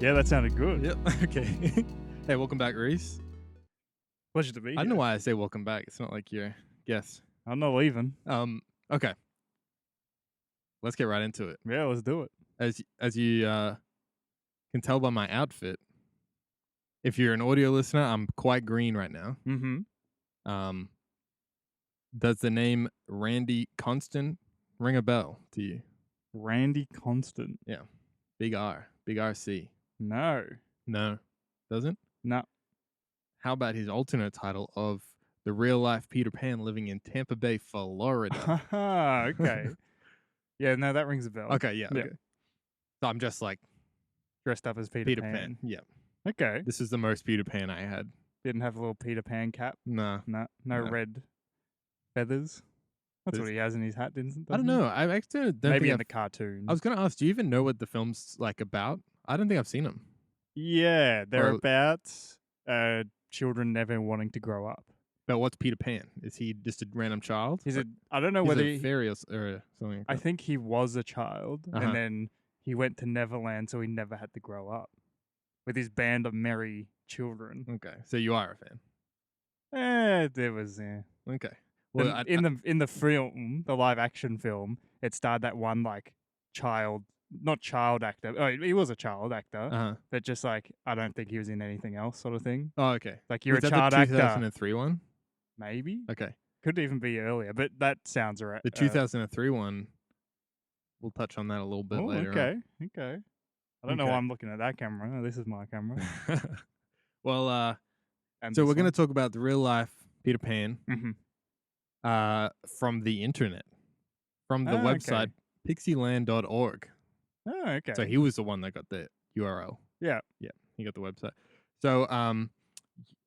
Yeah, that sounded good. Yep. Okay. Hey, welcome back, Rhys. Pleasure to be here. I don't know why I say welcome back. It's not like you're guest. I'm not leaving. Okay. Let's get right into it. Yeah, let's do it. As you can tell by my outfit, if you're an audio listener, I'm quite green right now. Mm-hmm. Does the name Randy Constant ring a bell to you? Randy Constant. Yeah. Big R. Big RC. No. No. Doesn't? No. How about his alternate title of the real life Peter Pan living in Tampa Bay, Florida? Okay. Yeah, no, that rings a bell. Okay, yeah. Okay. So I'm just like Dressed up as Peter Pan. Yeah. Okay. This is the most Peter Pan I had. Didn't have a little Peter Pan cap. No. No No. red feathers. That's what he has in his hat, doesn't I don't know. I actually don't Maybe think in the cartoon. I was going to ask, do you even know what the film's like about? I don't think I've seen them. Yeah, they're Or- about children never wanting to grow up. But what's Peter Pan? Is he just a random child? He's Or- a. I don't know he's whether a fairy or something like I that? think he was a child, Uh-huh. and then he went to Neverland, so he never had to grow up with his band of merry children. Okay. So you are a fan. There was. Okay. Well, In the film, the live action film, it starred that one like not child actor. Oh, he was a child actor, uh-huh. but just like I don't think he was in anything else, sort of thing. Oh, okay. Like you're Was a that child the actor, 2003 one? maybe. Okay. Could even be earlier, but that sounds right. The 2003 one, we'll touch on that a little bit later. Okay. I don't know why Okay. I'm looking at that camera. Oh, this is my camera. Well, And so we're going to talk about the real life Peter Pan Mm-hmm. from the internet, from the Ah, okay. website pixieland.org. Oh, okay. So he was the one that got the URL. Yeah. Yeah, he got the website. So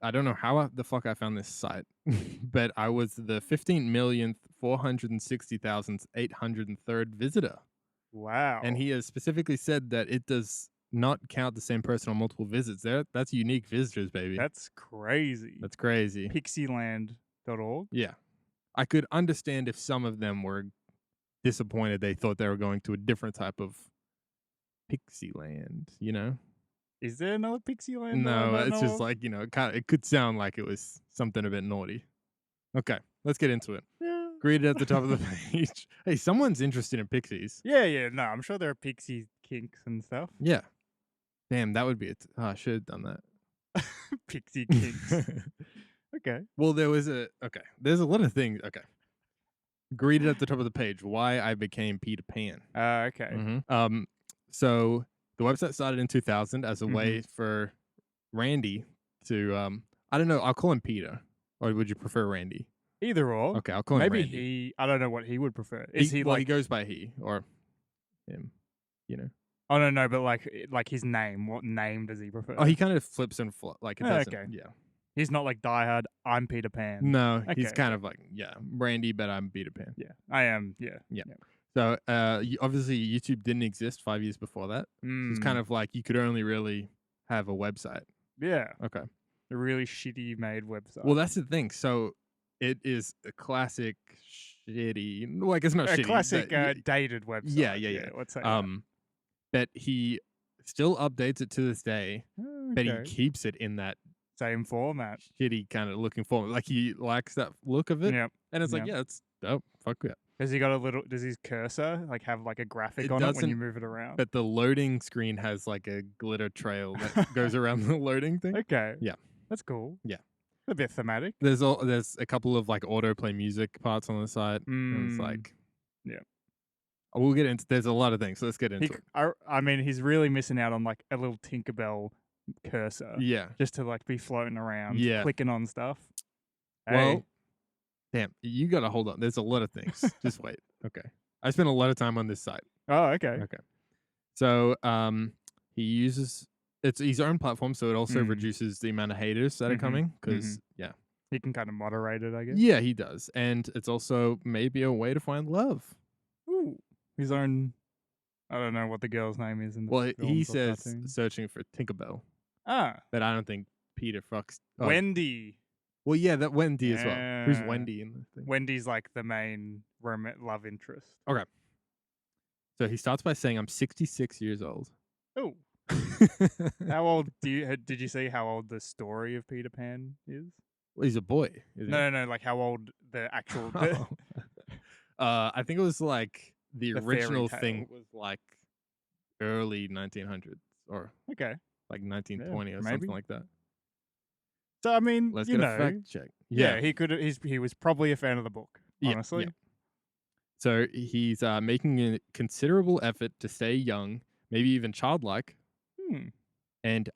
I don't know how the fuck I found this site, but I was the 15,460,803rd visitor. Wow. And he has specifically said that it does not count the same person on multiple visits. That's unique visitors, baby. That's crazy. That's crazy. Pixieland.org. Yeah. I could understand if some of them were disappointed. They thought they were going to a different type of Pixieland, you know? Is there another Pixieland? No, it's just like, it could sound like it was something a bit naughty. Okay, let's get into it. Yeah. Greeted at the top of the page. Hey, someone's interested in pixies. Yeah. No, I'm sure there are pixie kinks and stuff. Yeah. Damn, that would be it. I should have done that. Pixie kinks. Okay. Well, there's a lot of things. Okay. Greeted at the top of the page. Why I became Peter Pan. Okay. Mm-hmm. So the website started in 2000 as a way for Randy to, I don't know, I'll call him Peter. Or would you prefer Randy? Either or. Okay, I'll call him Maybe Randy. I don't know what he would prefer. He goes by he or him, I don't know, but like his name. What name does he prefer? Oh, he kind of flips and like it doesn't. Okay. Yeah. He's not like Die Hard. I'm Peter Pan. No, he's Okay, kind of like, Randy, but I'm Peter Pan. Yeah, I am. Yeah. So obviously YouTube didn't exist 5 years before that. So it's kind of like you could only really have a website. Yeah. Okay. A really shitty made website. Well, that's the thing. So it is a classic shitty. Like it's not a shitty. classic but dated website. Yeah. Let's say. But he still updates it to this day. But he Okay. keeps it in that Same format. shitty kind of looking form. Like he likes that look of it. Yep. And it's like, Yep. it's fuck yeah. Has he got does his cursor like have like a graphic It on it when doesn't, you move it around? But the loading screen has like a glitter trail that goes around the loading thing. Okay. Yeah. That's cool. Yeah. A bit thematic. There's a couple of like autoplay music parts on the side. And it's like, yeah. We'll get into. There's a lot of things. So let's get into it. I mean, he's really missing out on like a little Tinkerbell cursor. Yeah. Just to like be floating around, Yeah. clicking on stuff. Well, damn, you gotta hold on. There's a lot of things. Just wait. Okay. I spent a lot of time on this site. Oh, okay. Okay. So he uses it's his own platform, so it also reduces the amount of haters that are coming. Because he can kind of moderate it, I guess. Yeah, he does, and it's also maybe a way to find love. Ooh, his own. I don't know what the girl's name is in the. Well, he films or says cartoons. searching for Tinkerbell, Ah, but I don't think Peter fucks. Oh, Wendy. well, yeah, that Wendy as well. Who's Yeah. Wendy in the thing? Wendy's like the main love interest. Okay. So he starts by saying, "I'm 66 years old." Oh, How old did you see how old the story of Peter Pan is? Well, he's a boy, isn't he? No, like how old the actual Oh. I think it was like the the fairy original tale. thing was like early 1900s or Okay, like yeah, 1920 or something maybe. like that. So I mean, Let's get a fact check. Yeah. yeah, he was probably a fan of the book, Yeah. Yeah. honestly. So he's making a considerable effort to stay young, maybe even childlike. Hmm. And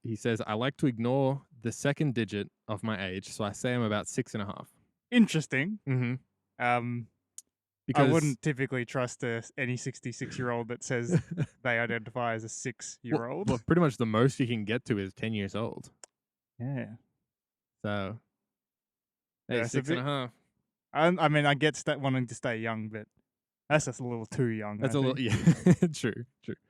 he says, I like to ignore the second digit of my age. So I say I'm about 6.5. Interesting. Mm-hmm. Um, I Because, wouldn't typically trust any 66-year-old that says they identify as a 6-year-old. well, pretty much the most you can get to is 10 years old. Yeah, So, hey, that's a six and bit. a half. I mean, I get wanting to stay young, but that's just a little too young. That's I a little, think yeah, true.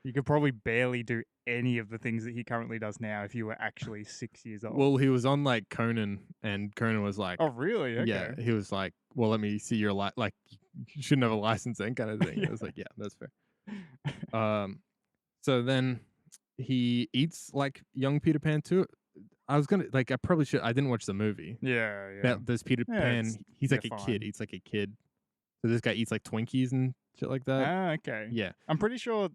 you could probably barely do any of the things that he currently does now if you were actually 6 years old. Well, he was on like Conan, and Conan was like, Oh, really? yeah, Okay. he was like, well, let me see your like, you shouldn't have a license then kind of thing. I was like, yeah, that's fair. So then he eats like young Peter Pan too. I was gonna like, I probably should. I didn't watch the movie. Yeah. That this Peter Yeah, Pan, he's yeah, like a kid. fine. Eats like a kid. So this guy eats like Twinkies and shit like that. Ah, okay. Yeah, I'm pretty sure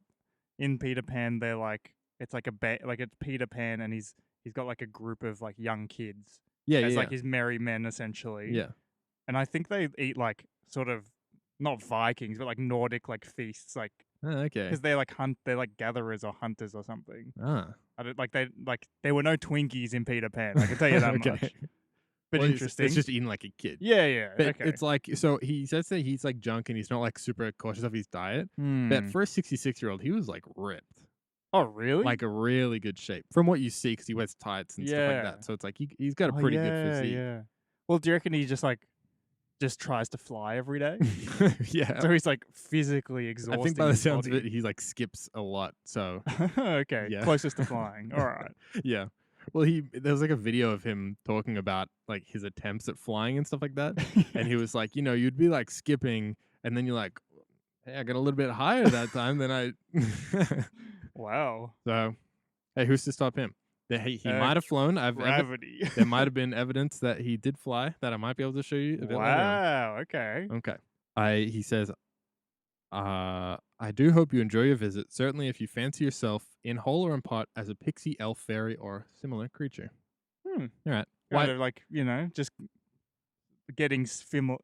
in Peter Pan they're like it's like like it's Peter Pan and he's got like a group of like young kids yeah, as yeah, like his merry men essentially. yeah. And I think they eat like sort of not Vikings but like Nordic like feasts like Okay. because they're like gatherers or hunters or something. Ah, I don't like there were no Twinkies in Peter Pan. I can tell you that okay. much. But Well, interesting. it's just eating like a kid. Yeah. But Okay. it's like, so he says that he's like junk and he's not like super cautious of his diet. But Hmm. for a 66-year-old, he was like ripped, Oh, really? like a really good shape from what you see because he wears tights and stuff like Yeah. that. So it's like he's got a Oh, pretty good yeah, physique. yeah. Well, do you reckon he just tries to fly every day? Yeah. So he's like physically I exhausting think by the his sounds of it, body. he like skips a lot. So Okay, yeah. closest to flying. All right. Yeah. Well, there was like a video of him talking about like his attempts at flying and stuff like that. And he was like, you'd be like skipping and then you're like, hey, I got a little bit higher that time than I. Wow. So, hey, who's to stop him? He might have flown. Gravity. There might have been evidence that he did fly that I might be able to show you a bit later on. Wow. Okay. Okay. He says, I do hope you enjoy your visit. Certainly, if you fancy yourself in whole or in part as a pixie, elf, fairy, or similar creature. Hmm. All right. Kind of like just getting similar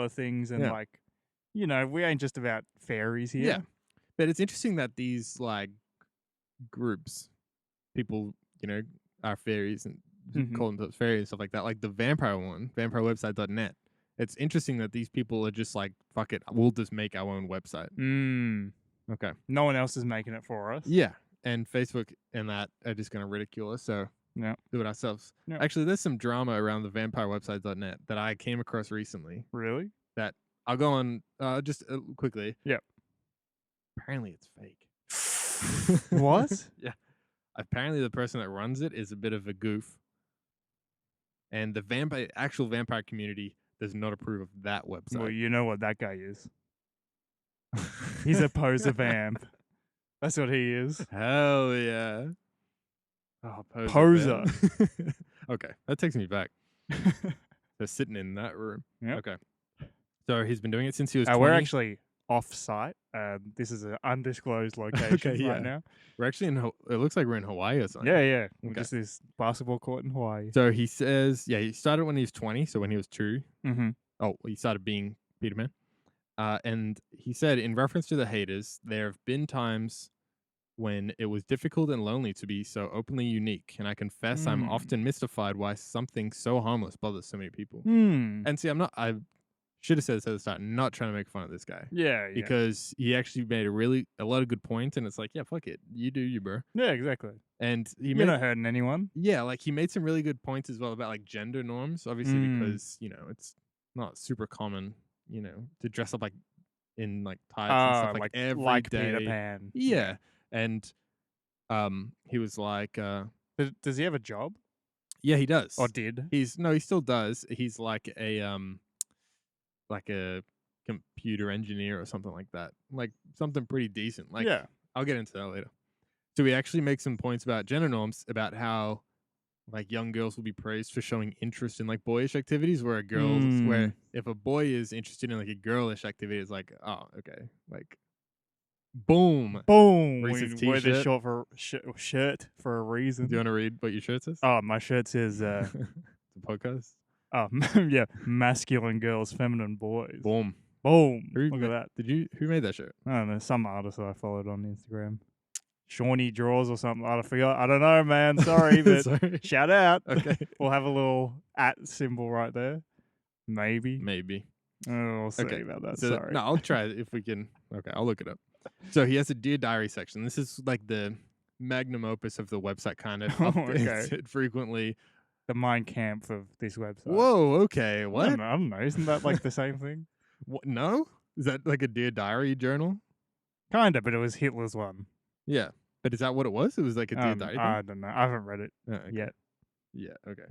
things and Yeah. like we ain't just about fairies here. Yeah. But it's interesting that these like groups, people, are fairies and call themselves fairies and stuff like that. Like the vampire one, vampirewebsite.net. It's interesting that these people are just like, fuck it, we'll just make our own website. Okay. No one else is making it for us. Yeah. And Facebook and that are just going to ridicule us. So Yeah. do it ourselves. Yeah. Actually, there's some drama around the vampirewebsite.net that I came across recently Really? that I'll go on just quickly. Yep. Apparently it's fake. What? Yeah. Apparently the person that runs it is a bit of a goof. And the actual vampire community does not approve of that website. Well, you know what that guy is. He's a poser vamp. That's what he is. Hell yeah. Oh, Poser. Okay, that takes me back. They're sitting in that room. Yep. Okay. So he's been doing it since he was 20. We're actually off-site. This is an undisclosed location Okay, yeah. right now. We're actually it looks like we're in Hawaii or something. Yeah. Okay. Just this basketball court in Hawaii. So he says, he started when he was 20, so when he was 2. Mm-hmm. Oh, he started being Peter Man. And he said, in reference to the haters, there have been times when it was difficult and lonely to be so openly unique. And I confess I'm often mystified why something so harmless bothers so many people. And see, I should have said this at the start, not trying to make fun of this guy. Yeah. Because he actually made a lot of good points, and it's like, yeah, fuck it. You do you, bro. Yeah, exactly. And You're not hurting anyone. Yeah, like he made some really good points as well about like gender norms, obviously, because, it's not super common, to dress up like in like tights and stuff like every day. Peter Pan. Yeah. And he was like Does he have a job? yeah, he does. Or did? He still does. He's like a computer engineer or something like that. Like something pretty decent. Like Yeah. I'll get into that later. So he actually makes some points about gender norms, about how like young girls will be praised for showing interest in like boyish activities, where if a boy is interested in like a girlish activity, it's like, oh, okay, like boom. Boom. Reese's We wear this t-shirt. short for shirt for a Do reason. you want to read what your shirt says? Oh, my shirt says, The podcast. yeah, masculine girls, feminine boys. Boom. Boom. Who Look at that. Who made that shirt? I don't know. Some artist that I followed on Instagram. Shawnee Draws or something. I forgot. I don't know, man. Sorry, but Sorry. shout out. Okay. We'll have a little @ symbol right there. Maybe. Oh, we'll see Okay. about that. So, Sorry. no, I'll try it if we can. Okay, I'll look it up. So he has a Dear Diary section. This is like the magnum opus of the website, kind of updates Okay. it frequently. The Mein Kampf of this website. Whoa, okay, I what? don't know. Isn't that like the same thing? What? No? Is that like a Dear Diary journal? Kinda, but it was Hitler's one. Yeah. But is that what it was? It was like a Dear Diary thing? I don't know. I haven't read it Okay. yet. Yeah, okay.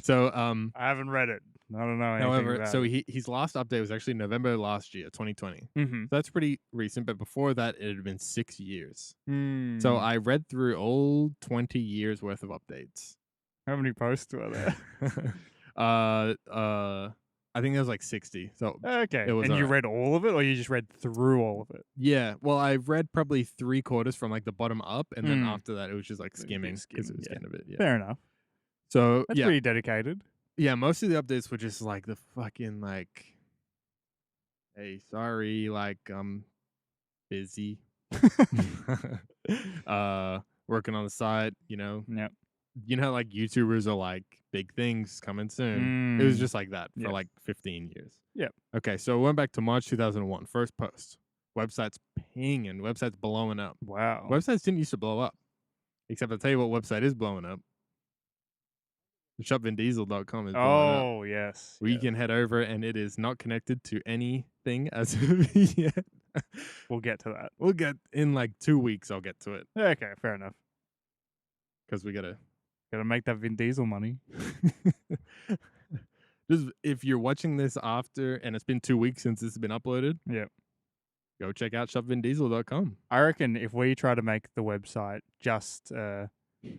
So, I haven't read it. I don't know anything however, about so it. his last update was actually November last year, 2020. Mm-hmm. So that's pretty recent, but before that, it had been 6 years. So Mm. I read through all 20 years worth of updates. How many posts were there? I think there was like 60. So Okay. it was And you alright. read all of it, or you just read through all of it? Yeah, well, I read probably 3/4 from like the bottom up, and then Mm. after that, it was just like skimming because it was yeah. getting a bit. Yeah. Fair enough. So That's yeah, pretty dedicated. yeah. Most of the updates were just like the fucking like, hey, sorry, like I'm busy, working on the site. Yep. You know, like YouTubers are like big things coming soon. It was just like that for Yes. like 15 years. Yep. Okay, so we went back to March 2001. First post. Website's pinging. Website's blowing up. Wow. Websites didn't used to blow up. Except I'll tell you what website is blowing up. ShopVinDiesel.com is blowing up. Oh, yes. We yes. can head over, and it is not connected to anything as of yet. We'll get to that. We'll get in like 2 weeks. I'll get to it Okay, fair enough. because we gotta. Gotta make that Vin Diesel money. Just if you're watching this after, and it's been 2 weeks since this has been uploaded, Yep. go check out shopvindiesel.com. I reckon if we try to make the website just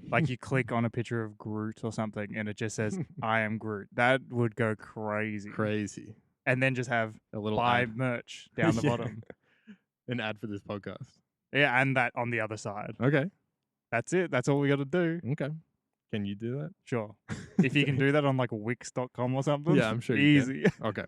like you click on a picture of Groot or something and it just says I am Groot, that would go crazy. Crazy. And then just have A little buy ad. merch down the Yeah. bottom. An ad for this podcast. Yeah, and that on the other side. Okay. That's it. That's all we got to do. Okay. Can you do that? Sure. If you can do that on like Wix.com or something. Yeah, I'm sure you can. Easy. Okay.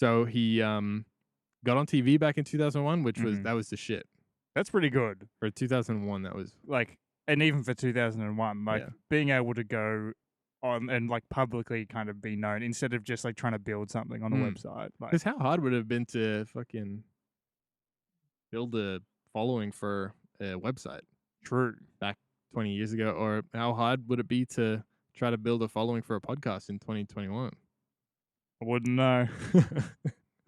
So he got on TV back in 2001, which was that was the shit. That's pretty good. For 2001, that was Like, and even for 2001, like Yeah. being able to go on and like publicly kind of be known instead of just like trying to build something on a website. Like, because how hard would it have been to fucking build a following for a website true. 20 years ago, or how hard would it be to try to build a following for a podcast in 2021? I wouldn't know.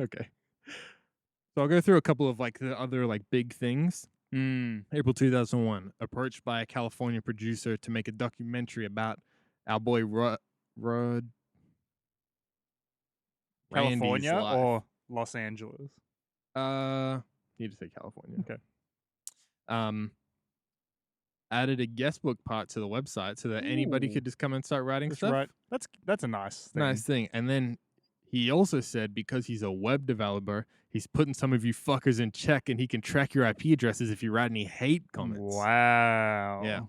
Okay. So I'll go through a couple of like the other like big things. April 2001, approached by a California producer to make a documentary about our boy Randy's California life. or Los Angeles? Need to say California. Okay. Added a guest book part to the website so that anybody Ooh. could just come and start writing That's stuff. right. That's a nice thing. Nice thing. And then he also said because he's a web developer, he's putting some of you fuckers in check and he can track your IP addresses if you write any hate comments. Wow. Yeah.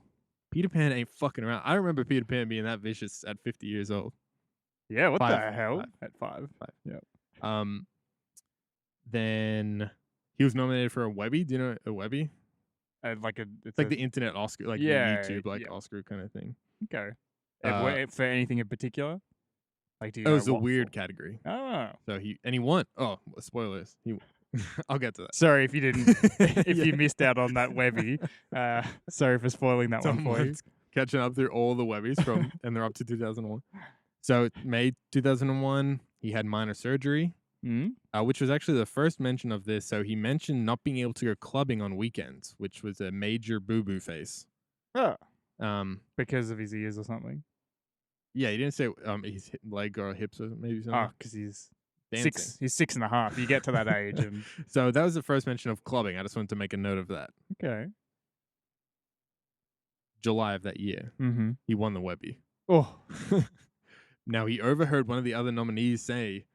Peter Pan ain't fucking around. I remember Peter Pan being that vicious at 50 years old. Yeah, what the 5. hell? At 5. Yeah. Then he was nominated for a Webby. Do you know a Webby? It's like the internet Oscar, like the YouTube, like Oscar kind of thing. Okay. For anything in particular? Like, do you It know was a what weird for? category. Oh. So he won. Oh, spoilers. I'll get to that. Sorry if you didn't, if you missed out on that Webby. Sorry for spoiling that one for you. Someone's catching up through all the Webbies from, and they're up to 2001. So May 2001, he had minor surgery, which was actually the first mention of this. So he mentioned not being able to go clubbing on weekends, which was a major boo-boo face. Oh. Because of his ears or something. Yeah, he didn't say his leg or hips or maybe something. Oh, because he's dancing. He's 6.5. You get to that age, and So that was the first mention of clubbing. I just wanted to make a note of that. okay. July of that year, Mm-hmm. he won the Webby. Oh, Now he overheard one of the other nominees say,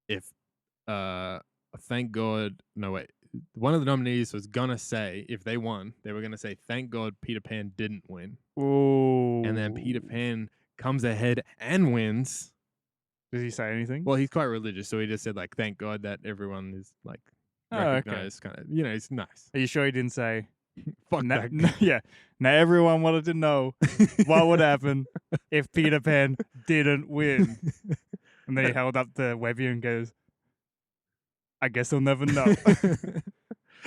"If thank God, no wait." One of the nominees was gonna say if they won, they were gonna say, "Thank God Peter Pan didn't win." oh. And then Peter Pan comes ahead and wins. Does he say anything? Well, he's quite religious, so he just said like, "Thank God that everyone is like recognized." Kind of, he's nice. Are you sure he didn't say? Fuck that guy. Yeah. Now everyone wanted to know what would happen if Peter Pan didn't win. And then he held up the Webby and goes, "I guess I'll never know."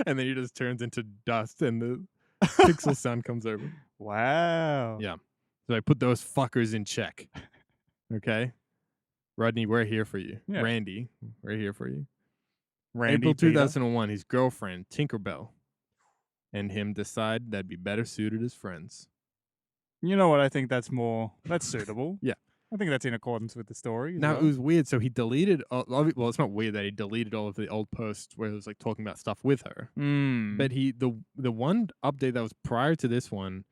And then he just turns into dust, and the pixel sun comes over. Wow. Yeah. So I put those fuckers in check. Okay, Rodney, we're here for you. Yeah. Randy, we're here for you. Randy April Peter. 2001, his girlfriend Tinkerbell and him decide they'd be better suited as friends. You know what? I think that's suitable. Yeah. I think that's in accordance with the story. Now, well. it was weird. So he deleted, well, it's not weird that he deleted all of the old posts where it was like talking about stuff with her. But the one update that was prior to this one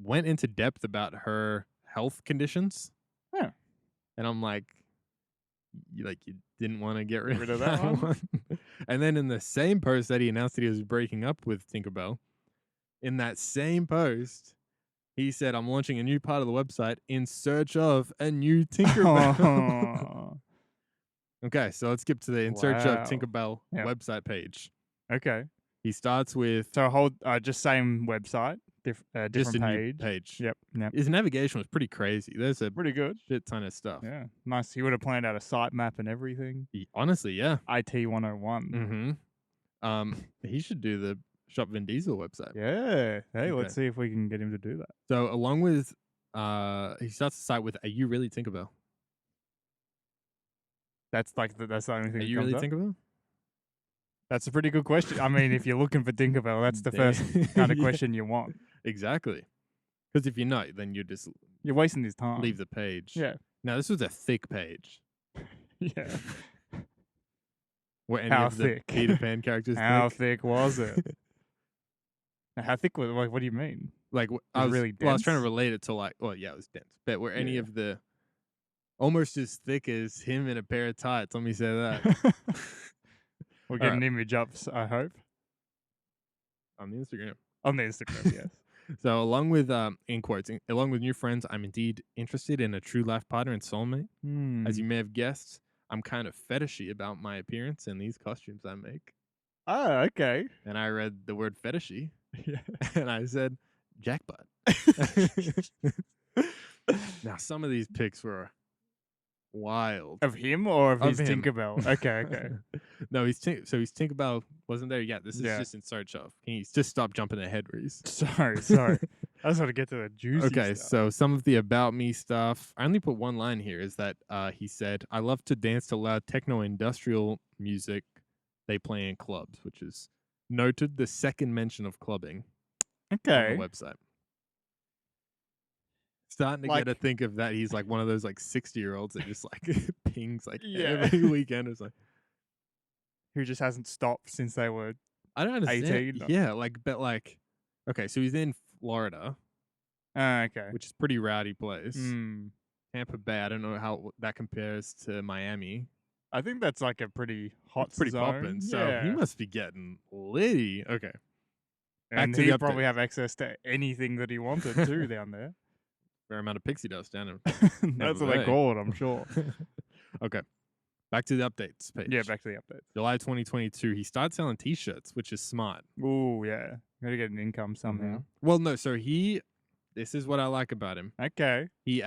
went into depth about her health conditions. Yeah. And I'm like, you didn't want to get rid of that one? And then in the same post that he announced that he was breaking up with Tinkerbell, in that same post, he said, "I'm launching a new part of the website in search of a new Tinkerbell." Okay, so let's skip to the in search of Tinkerbell website page. Okay. He starts with... So just same website, different just a page. new page. Yep. His navigation was pretty crazy. There's a pretty good shit ton of stuff. Yeah. Nice. He would have planned out a site map and everything. Honestly, yeah. IT 101. Mm-hmm. He should do the Shop Vin Diesel website. Yeah. Hey, let's see if we can get him to do that. So along with, he starts the site with, "Are you really Tinkerbell?" That's that's the only thing. Are you really Tinkerbell? That's a pretty good question. I mean, if you're looking for Tinkerbell, that's the first kind of question you want. Exactly. Because if you're not, then you're wasting his time. Leave the page. Yeah. Now, this was a thick page. Yeah. Were any of the Peter Pan characters How thick was it? How thick was it? What do you mean? Like, I was really dense? Well, I was trying to relate it to it was dense. But were any of the almost as thick as him in a pair of tights? Let me say that. We'll get an image up, I hope. On the Instagram. On the Instagram, yes. So, along with, in quotes, along with new friends, I'm indeed interested in a true life partner and soulmate. As you may have guessed, I'm kind of fetishy about my appearance and these costumes I make. Oh, okay. And I read the word fetishy. Yeah. And I said, jackpot. Now, some of these pics were wild. Of him or of his him. Tinkerbell? Okay. No, he's Tinkerbell wasn't there yet. This is just in search of. Can you just stop jumping ahead, Rhys? Sorry. I just want to get to the juicy stuff. So some of the about me stuff. I only put one line here. Is that he said, "I love to dance to loud techno industrial music they play in clubs," which is noted the second mention of clubbing. Okay. On the website. Starting to get to think of that he's like one of those like 60-year-olds that just like pings like every weekend. It's like, who just hasn't stopped since they were I don't understand. 18. Yeah, okay, so he's in Florida. Okay. Which is pretty rowdy place. Tampa Bay, I don't know how that compares to Miami. I think that's like a pretty hot it's pretty zone. Poppin', so he must be getting litty. Okay. And he'd probably have access to anything that he wanted too down there. Fair amount of pixie dust down there. That's what they call it, I'm sure. Okay. Back to the updates page. Yeah, back to the updates. July 2022, he started selling T-shirts, which is smart. Ooh, yeah. Gotta get an income somehow. Mm-hmm. Well, no, so this is what I like about him. Okay. He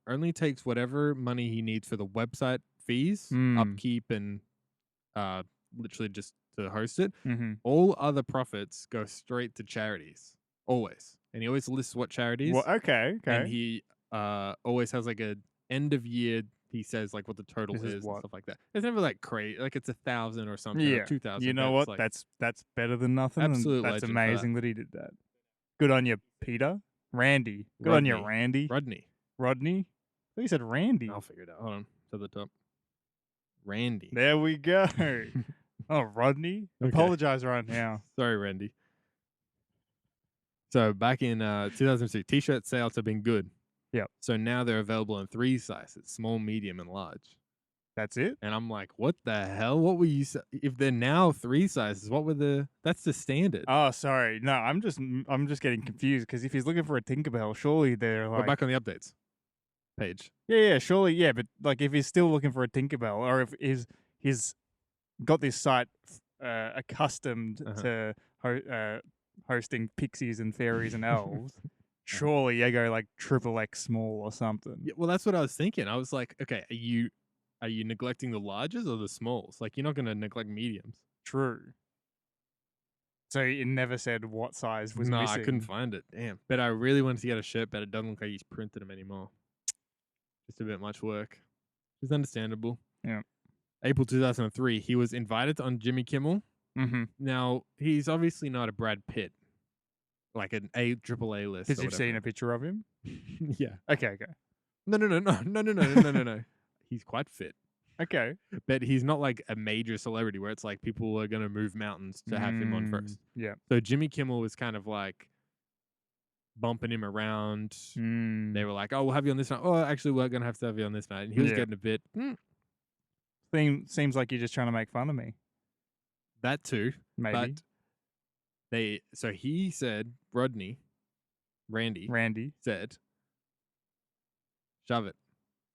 only takes whatever money he needs for the website fees, upkeep, and literally just to host it. Mm-hmm. All other profits go straight to charities. Always. And he always lists what charities. Well, okay. And he always has like a end of year. He says like what the total is and stuff like that. It's never like crazy. Like it's 1,000 or something. Yeah. Or 2,000. You know what? Like, that's better than nothing. Absolutely. That's amazing that he did that. Good on you, Peter. Randy. Good on you, Randy. Rodney. I thought you said Randy. I'll figure it out. Hold on. to the top. Randy. There we go. Oh, Rodney? Okay. Apologize right now. Sorry, Randy. So back in 2002, t-shirt sales have been good. Yep. So now they're available in 3 sizes: small, medium, and large. That's it? And I'm like, what the hell? What were you? If they're now 3 sizes, what were the? That's the standard. Oh, sorry. No, I'm just getting confused because if he's looking for a Tinkerbell, surely they're We're like back on the updates page. yeah, surely, yeah, but like if he's still looking for a Tinkerbell, or if he's got this site accustomed to hosting pixies and fairies and elves, surely you go like XXX small or something. Yeah, well, that's what I was thinking. I was like, okay, are you neglecting the larges or the smalls? Like, you're not going to neglect mediums. True. So it never said what size was missing. I couldn't find it. Damn. But I really wanted to get a shirt, but it doesn't look like he's printed them anymore. Just a bit much work. It's understandable. Yeah. April 2003, he was invited on Jimmy Kimmel. Mm-hmm. Now, he's obviously not a Brad Pitt, like an AAA list. Because you've seen a picture of him? Yeah. Okay. No. He's quite fit. Okay. But he's not like a major celebrity where it's like people are going to move mountains to have him on first. Yeah. So Jimmy Kimmel was kind of like bumping him around. They were like, oh, we'll have you on this night. Oh, actually, we're going to have you on this night. And he was getting a bit... Seems like you're just trying to make fun of me. That too. Maybe. But so he said, Randy said, shove it.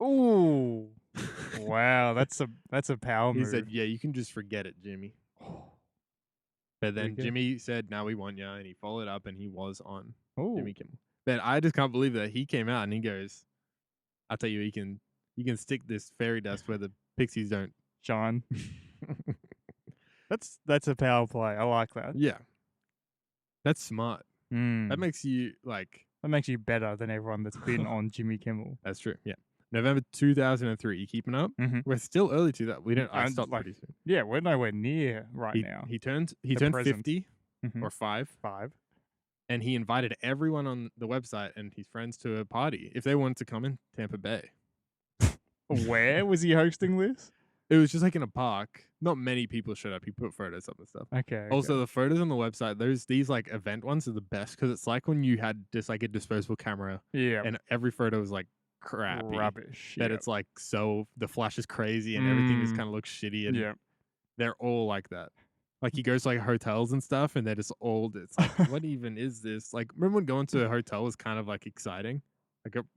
Ooh. Wow, that's a power move. He said, yeah, you can just forget it, Jimmy. But then Jimmy said, no, we want you. And he followed up and he was on Jimmy Kimmel. But I just can't believe that he came out and he goes, I'll tell you, you can stick this fairy dust where the pixies don't shine. That's a power play. I like that. Yeah. That's smart. That makes you better than everyone that's been on Jimmy Kimmel. That's true. Yeah. November 2003. You keeping up? Mm-hmm. We're still early to that. I stopped pretty soon. Yeah, we're nowhere near now. He turned 50 or 5. And he invited everyone on the website and his friends to a party if they wanted to come in Tampa Bay. Where was he hosting this? It was just like in a park. Not many people showed up. He put photos up and stuff. Okay. Also, the photos on the website, these like event ones are the best because it's like when you had just like a disposable camera. Yeah. And every photo was like crappy. Rubbish. That it's like the flash is crazy and everything just kind of looks shitty. And they're all like that. Like he goes to like hotels and stuff and they're just old. It's like, what even is this? Like, remember when going to a hotel was kind of like exciting?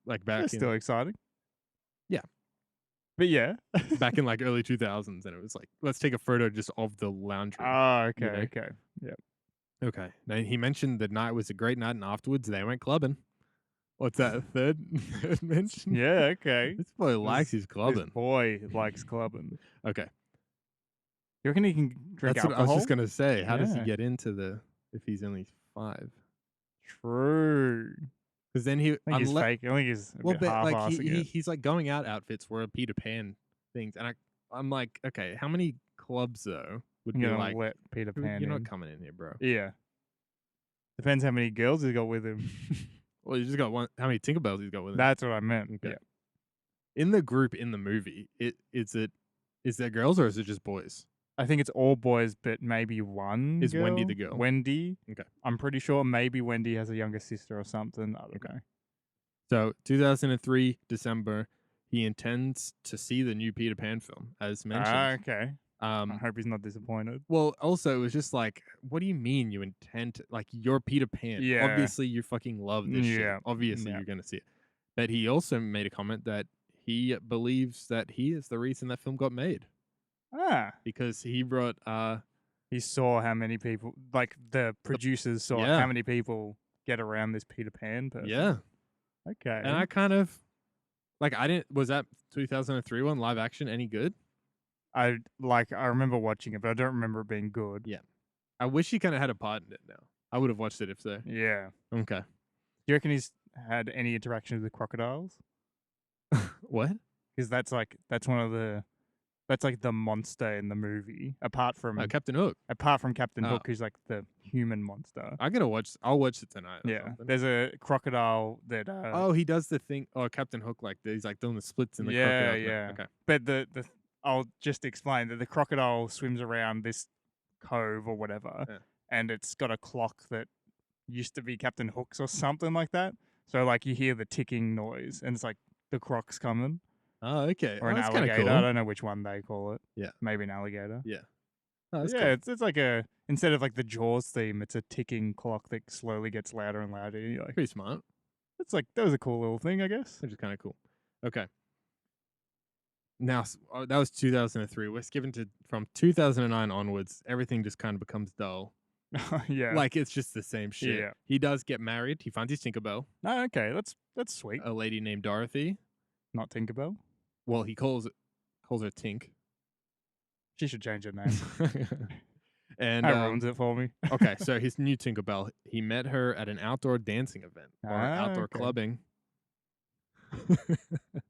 Like back It's still exciting. Yeah. But yeah. Back in like early 2000s and it was like, let's take a photo just of the lounge room. Oh, okay, okay. Yeah. Okay. Now he mentioned the night was a great night and afterwards they went clubbing. What's that? Third mention? Yeah, okay. This boy likes his clubbing. This boy likes clubbing. Okay. You reckon he can drink alcohol? What I was just going to say. How does he get into if he's only 5? True. Because then he's fake. I think he's a bit half-assing it. He's like going out outfits were Peter Pan things. And I'm like, okay, how many clubs though would be like, let Peter Pan you're in? not coming in here, bro. Yeah. Depends how many girls he's got with him. Well, you just got one. How many Tinkerbells he's got with him? That's what I meant. Okay. Yeah. In the group in the movie, is there girls or is it just boys? I think it's all boys, but maybe one is girl? Wendy the girl. Wendy. Okay. I'm pretty sure maybe Wendy has a younger sister or something. I don't know. So 2003 December, he intends to see the new Peter Pan film, as mentioned. Okay. I hope he's not disappointed. Well, also, it was just like, what do you mean you intend to, like, you're Peter Pan? Yeah. Obviously, you fucking love this shit. Obviously, you're going to see it. But he also made a comment that he believes that he is the reason that film got made. Because he brought... he saw how many people, like, the producers saw how many people get around this Peter Pan person. Yeah. Okay. And I kind of... Like, was that 2003 one, live action, any good? I remember watching it, but I don't remember it being good. Yeah. I wish he kind of had a part in it now. I would have watched it if so. Yeah. Okay. Do you reckon he's had any interaction with the crocodiles? What? Because that's one of the That's like the monster in the movie. Apart Oh, from Captain Hook. Captain Oh. Hook, who's like the human monster. I'll watch it tonight. Or Yeah, something. there's a crocodile that. Oh, he does the thing. Oh, Captain Hook, like he's like doing the splits in the crocodile. Yeah. Okay. But I'll just explain that the crocodile swims around this cove or whatever, and it's got a clock that used to be Captain Hook's or something like that. So like you hear the ticking noise, and it's like the croc's coming. Oh, okay. Or an that's kind of alligator. cool. I don't know which one they call it. Yeah. Maybe an alligator. Yeah. Oh, that's yeah, cool. it's like instead of like the Jaws theme, it's a ticking clock that slowly gets louder and louder. You're like, Pretty smart. it's like that was a cool little thing, I guess. Which is kind of cool. Okay. Now that was 2003. We're skipping to from 2009 onwards. Everything just kind of becomes dull. Yeah. Like it's just the same shit. Yeah. He does get married. He finds his Tinkerbell. Oh, okay. That's sweet. A lady named Dorothy. Not Tinkerbell. Well, he calls her Tink. She should change her name. And that ruins it for me. Okay, so his new Tinkerbell, he met her at an outdoor dancing event or outdoor okay. clubbing.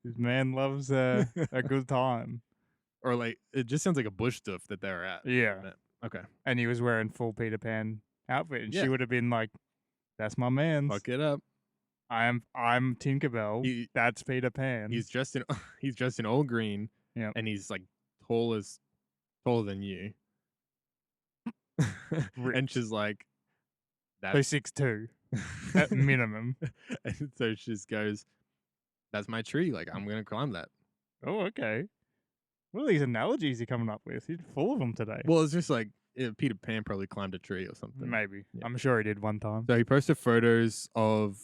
This man loves a good time. Or like it just sounds like a bush stuff that they're at. Yeah. Okay. And he was wearing full Peter Pan outfit, and Yeah. she would have been like, "That's my man. Fuck it up. I'm Tinkerbell. That's Peter Pan." He's dressed in all green. Yeah. And he's like taller than you. And she's like, so 6'2" at minimum. And so she just goes, "That's my tree. Like I'm gonna climb that." Oh, okay. What are these analogies you're coming up with? You're full of them today. Well, it's just like Peter Pan probably climbed a tree or something. Maybe. Yeah. I'm sure he did one time. So he posted photos of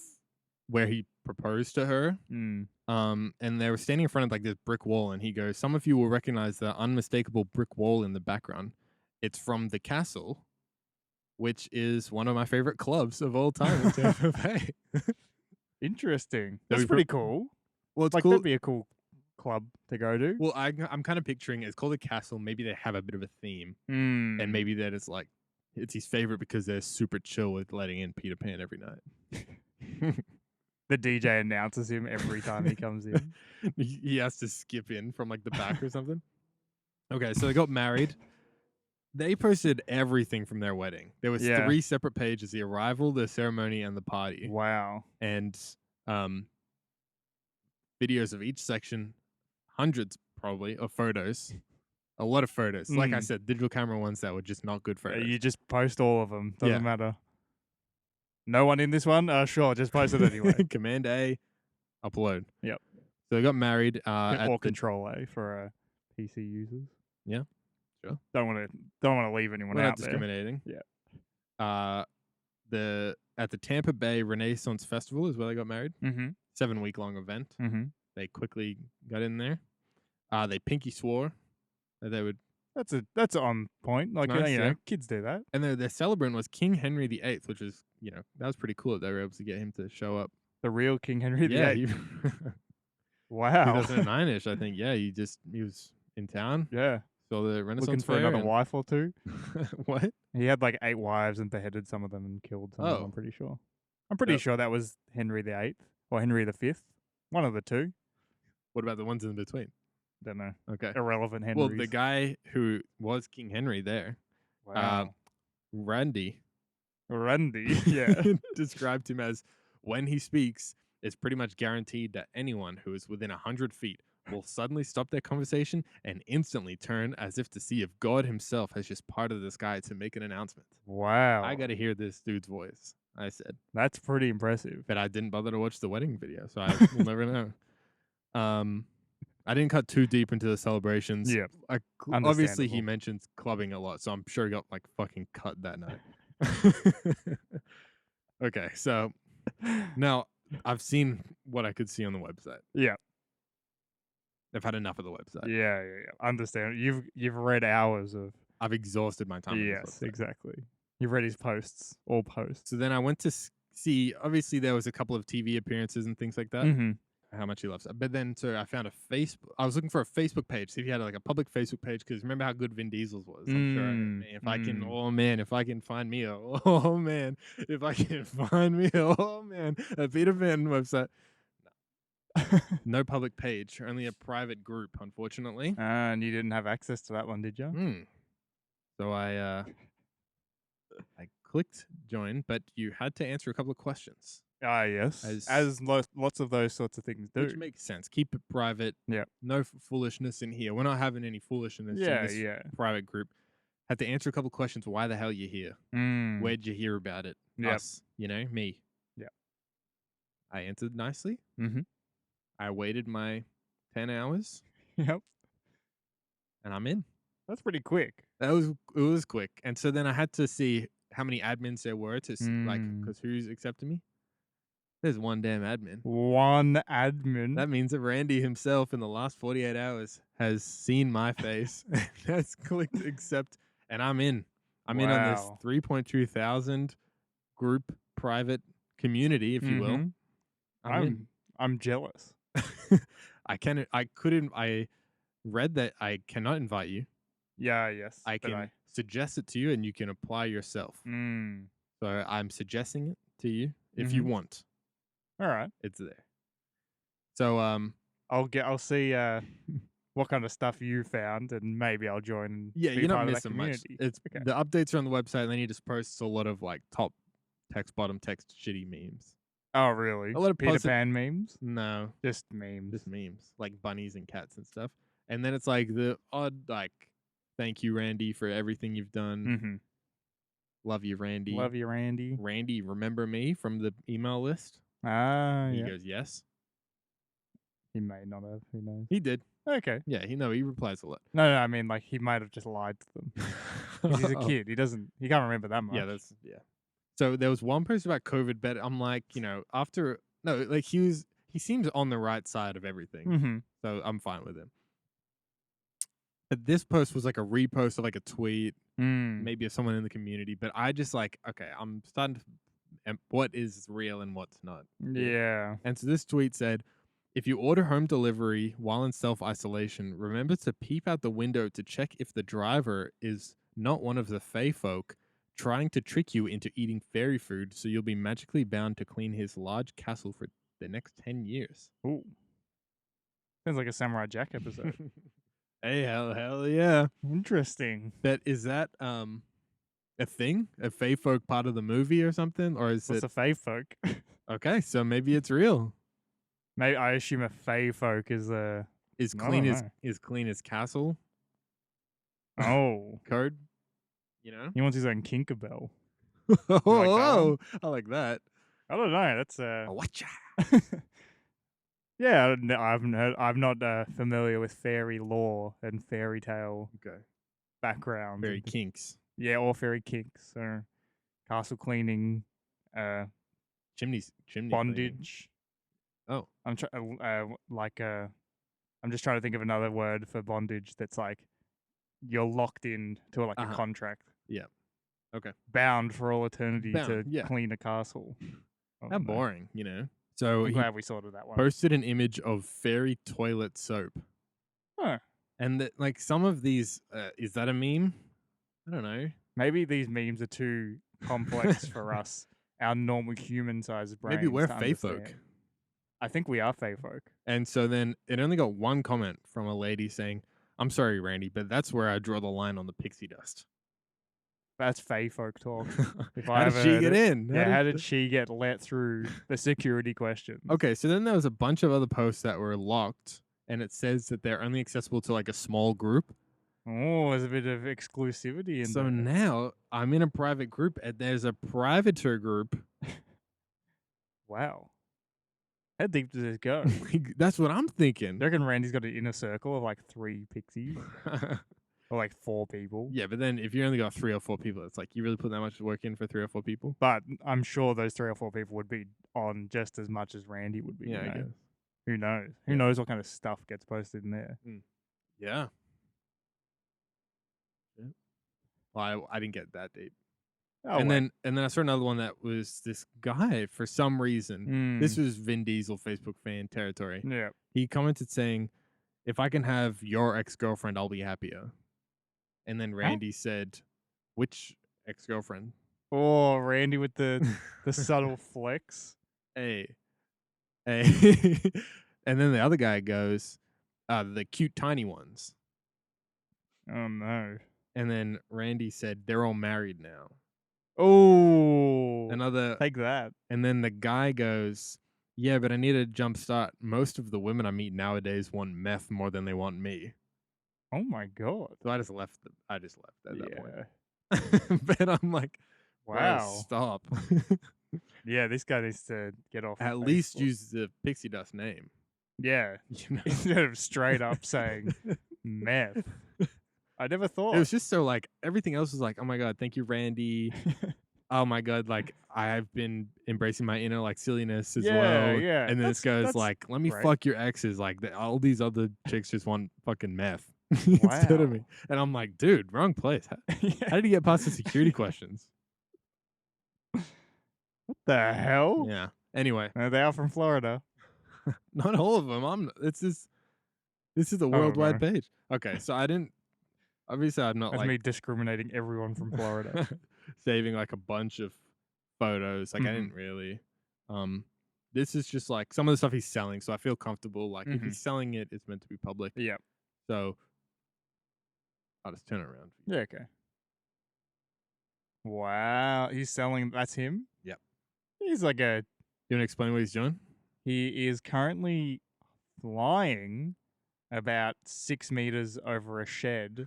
where he proposed to her. Mm. And they were standing in front of like this brick wall, and he goes, "Some of you will recognize the unmistakable brick wall in the background. It's from the Castle, which is one of my favorite clubs of all time in Tampa Bay." Interesting. So That's pretty cool. Well, it's like cool. that'd be a cool club to go to. Well, I'm kind of picturing it's called a castle. Maybe they have a bit of a theme, and maybe that it's like it's his favorite because they're super chill with letting in Peter Pan every night. The DJ announces him every time he comes in. He has to skip in from like the back or something. Okay, so they got married. They posted everything from their wedding. There was 3 separate pages: the arrival, the ceremony, and the party. Wow. And videos of each section, hundreds probably of photos. A lot of photos. Like I said, digital camera ones that were just not good photos. You just post all of them. Doesn't matter. No one in this one? Sure, just post it anyway. Command A, upload. Yep. So they got married. Or Control A for PC users. Yeah, sure. Don't want to leave anyone We're out not discriminating. there. Yeah. At the Tampa Bay Renaissance Festival is where they got married. Mm-hmm. 7-week-long event. Mm-hmm. They quickly got in there. They pinky swore that they would. That's on point. Like nice, you know, kids do that. And their celebrant was King Henry VIII, which is that was pretty cool that they were able to get him to show up. The real King Henry VIII. Wow. 2009-ish, I think. Yeah, he was in town. Yeah. So the Renaissance looking for fair another wife or two. What? He had like 8 wives and beheaded some of them and killed some of them, I'm pretty sure. I'm pretty sure that was Henry VIII or Henry V. One of the two. What about the ones in between? Don't know. Okay. Irrelevant Henrys. Well, the guy who was King Henry there, Randy, yeah. described him as, when he speaks, it's pretty much guaranteed that anyone who is within 100 feet will suddenly stop their conversation and instantly turn as if to see if God himself has just parted the sky to make an announcement. Wow. I got to hear this dude's voice, I said. That's pretty impressive. But I didn't bother to watch the wedding video, so I will never know. I didn't cut too deep into the celebrations. Yeah. Obviously, he mentions clubbing a lot, so I'm sure he got like fucking cut that night. Okay, so now I've seen what I could see on the website. Yeah. I've had enough of the website. Yeah. Understand. You've read hours of. I've exhausted my time. Yes, exactly. You've read his posts, all posts. So then I went to see. Obviously, there was a couple of TV appearances and things like that. Mm-hmm. How much he loves it. But then, so I found a Facebook. I was looking for a Facebook page. See if he had like a public Facebook page. Because remember how good Vin Diesel's was. I'm sure. If I can, if I can find me a, if I can find me a, Peter Pan website. No public page, only a private group, unfortunately. And you didn't have access to that one, did you? So I clicked join, but you had to answer a couple of questions. Ah, yes. As lots of those sorts of things do. Which makes sense. Keep it private. Yeah. No foolishness in here. We're not having any foolishness in this private group. Had to answer a couple of questions. Why the hell you here? Where'd you hear about it? Yep. Us. Me. Yeah. I answered nicely. Mm-hmm. I waited my 10 hours. Yep. And I'm in. That's pretty quick. It was quick. And so then I had to see how many admins there were to because who's accepted me? There's one damn admin. One admin. That means that Randy himself in the last 48 hours has seen my face and has clicked accept, and I'm in. I'm in on this 3.2 thousand group private community, if you will. I'm jealous. I read that I cannot invite you. Yeah, yes. I can suggest it to you and you can apply yourself. So I'm suggesting it to you if you want. All right. It's there. So I'll see what kind of stuff you found and maybe I'll join. Yeah, you're not missing much. It's the updates are on the website and then he just posts a lot of like top text, bottom text shitty memes. Oh really? A lot of Peter Pan memes? No. Just memes. Just memes. Like bunnies and cats and stuff. And then it's like the odd like thank you, Randy, for everything you've done. Love you, Randy. Love you, Randy. Randy, remember me from the email list? He goes, yes. He may not have. Who knows? He did. Okay. Yeah, he replies a lot. No, I mean, like, he might have just lied to them. He's a kid. He can't remember that much. Yeah. So there was one post about COVID, but I'm like, he seems on the right side of everything. So I'm fine with him. But this post was like a repost of like a tweet, maybe of someone in the community. But I just like, okay, I'm starting to, what is real and what's not. Yeah. And so this tweet said, if you order home delivery while in self-isolation, remember to peep out the window to check if the driver is not one of the fae folk trying to trick you into eating fairy food so you'll be magically bound to clean his large castle for the next 10 years. Ooh. Sounds like a Samurai Jack episode. Hey, hell yeah. Interesting. But is that a thing? A fae folk part of the movie or something? Or is What's a fae folk? Okay, so maybe it's real. Maybe I assume a fae folk is clean as castle. Oh. Code. He wants his own Tinkerbell. I like that. I don't know. That's Watcha. Yeah, I'm not familiar with fairy lore and fairy tale background. Fairy kinks. Yeah, or fairy kinks or castle cleaning, chimney bondage. Cleaning. Oh, I'm just trying to think of another word for bondage that's like you're locked in to like a contract. Yeah. Okay. Bound for all eternity to clean a castle. How boring, So I'm glad we sorted that one. Posted an image of fairy toilet soap. Huh. And some of these, is that a meme? I don't know. Maybe these memes are too complex for us, our normal human-sized brains. Maybe we're fae folk. I think we are fae folk. And so then it only got one comment from a lady saying, I'm sorry, Randy, but that's where I draw the line on the pixie dust. That's fae folk talk. How did she get in? How did she get let through the security questions? Okay, so then there was a bunch of other posts that were locked, and it says that they're only accessible to like a small group. Oh, there's a bit of exclusivity in there. So now I'm in a private group, and there's a privater group. Wow. How deep does this go? That's what I'm thinking. I reckon Randy's got an inner circle of like 3 pixies. Or like 4 people. Yeah, but then if you only got 3 or 4 people, it's like you really put that much work in for 3 or 4 people. But I'm sure those 3 or 4 people would be on just as much as Randy would be. Yeah, I guess. Who knows? Who knows what kind of stuff gets posted in there? Yeah. Well, I didn't get that deep. And then I saw another one that was this guy for some reason. This was Vin Diesel Facebook fan territory. Yeah. He commented saying, "If I can have your ex-girlfriend, I'll be happier." And then Randy said, "Which ex-girlfriend?" Oh, Randy with the subtle flex. Hey. And then the other guy goes, the cute tiny ones. Oh no. And then Randy said, they're all married now. Oh, Another, take that. and then the guy goes, yeah, but I need a jump start. Most of the women I meet nowadays want meth more than they want me. Oh my god. So I just left at that Yeah. point. But I'm like, bro, Wow. stop. Yeah, this guy needs to get off. At Facebook. least use the pixie dust name. Yeah. You know? Instead of straight up saying meth. I never thought. It was just so like everything else was like, oh my god, thank you, Randy. Oh my god, like I've been embracing my inner like silliness as well. Yeah. And then this guy's that's like, let me great. fuck your exes. Like all these other chicks just want fucking meth instead of me. Wow. And I'm like, dude, wrong place. How did he get past the security questions? What the hell? Yeah. Anyway, They are from Florida. not all of them. This is a worldwide page. Okay, so I didn't. Obviously, I'm not That's like me discriminating everyone from Florida. saving like a bunch of photos. Like I didn't really. This is just like some of the stuff he's selling, so I feel comfortable. Like if he's selling it, it's meant to be public. Yeah. So I'll just turn it around. Yeah. Okay. Wow, he's selling. That's him. Yep. He's like a. You want to explain what he's doing? He is currently flying about 6 meters over a shed,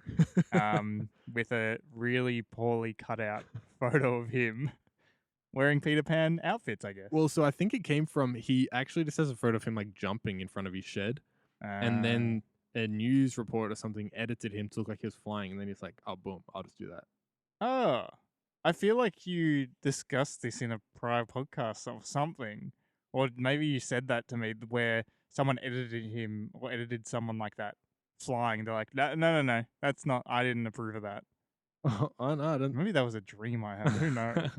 with a really poorly cut out photo of him wearing Peter Pan outfits, I guess. Well, so I think it came from he actually just has a photo of him like jumping in front of his shed, and then a news report or something edited him to look like he was flying, and then he's like, "Oh, boom, I'll just do that." Oh, I feel like you discussed this in a prior podcast or something, or maybe you said that to me where someone edited him or edited someone like that flying. They're like, no, that's not. I didn't approve of that. Oh no, I don't. Maybe that was a dream I had. Who knows?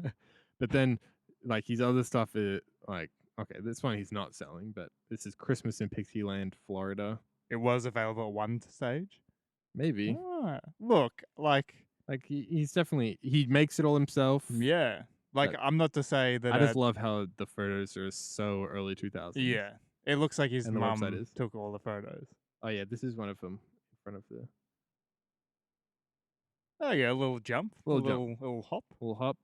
But then, like his other stuff is like, okay, this one he's not selling, but this is Christmas in Pixieland, Florida. It was available at one stage. Maybe. Ah, look, like he's definitely he makes it all himself. yeah. Like I'm not to say that I just love how the photos are so early 2000s. Yeah, it looks like his And the mum website is. took all the photos. Oh yeah, this is one of them in front of the Oh yeah, a little jump, Little little hop. little hop.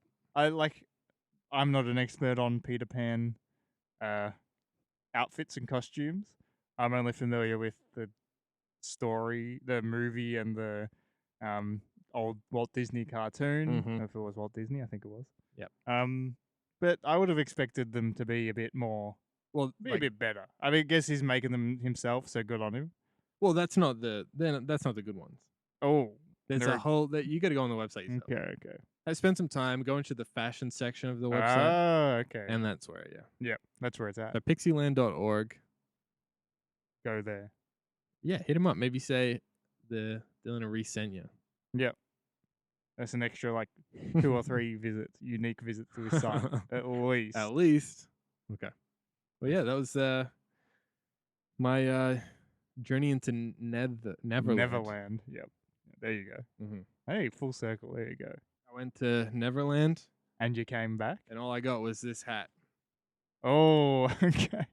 I'm not an expert on Peter Pan outfits and costumes. I'm only familiar with the story, the movie, and the old Walt Disney cartoon. If it was Walt Disney, I think it was. Yep. But I would have expected them to be a bit more, Well, a bit better. I mean, I guess he's making them himself, so good on him. well, that's not the good ones. Oh, There's a whole that you got to go on the website yourself. Okay. I spent some time going to the fashion section of the website, Oh, okay. and that's where Yep, that's where it's at. So pixieland.org. Go there. Yeah, hit him up. Maybe say the Dylan and Rhys sent you. Yep. That's an extra like 2 or 3 unique visits to his site at least. At least. Okay. Well, yeah, that was my journey into Neverland. Neverland. Yep. There you go. Hey, full circle. There you go. I went to Neverland, and you came back, and all I got was this hat. Oh, okay.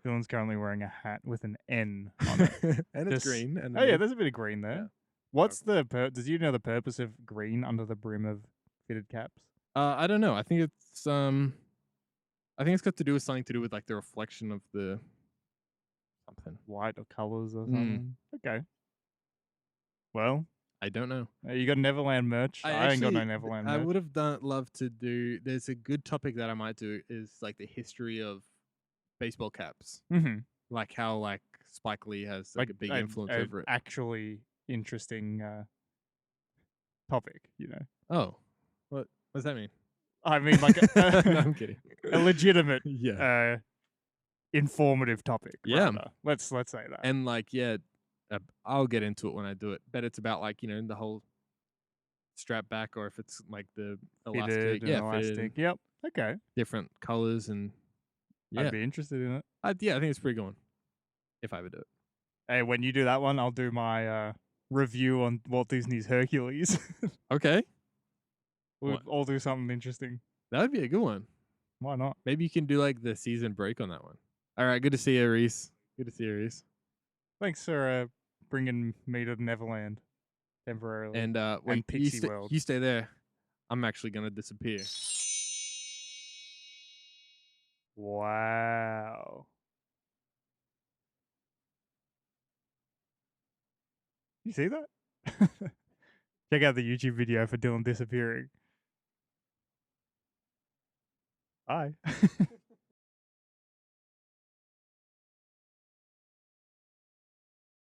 Dylan's currently wearing a hat with an N on it, and it's green. And yeah, there's a bit of green there. Yeah. What's the does you know the purpose of green under the brim of fitted caps? I don't know. I think it's got to do with something to do with like the reflection of the something White or colors or something. Okay. Well, I don't know. You got Neverland merch. I ain't got no Neverland merch. I would have loved to do. There's a good topic that I might do is like the history of baseball caps, like how like Spike Lee has like a big influence over it. Actually, interesting topic, you know. Oh, what does that mean? I mean, like, no, I'm kidding. A legitimate, informative topic. Yeah, rather. Let's say that. And like, I'll get into it when I do it. But it's about like the whole strap back, or if it's like the elastic, elastic. Yep. Okay. Different colors and. Yeah. I'd be interested in it. I think it's a pretty good one. If I ever do it. Hey, when you do that one, I'll do my review on Walt Disney's Hercules. Okay. We'll all do something interesting. That would be a good one. Why not? Maybe you can do like the season break on that one. All right, good to see you, Rhys. Good to see you, Rhys. Thanks for bringing me to Neverland temporarily And and Pixie World. you stay there. I'm actually gonna disappear. Wow. You see that? Check out the YouTube video for Dylan disappearing. Bye.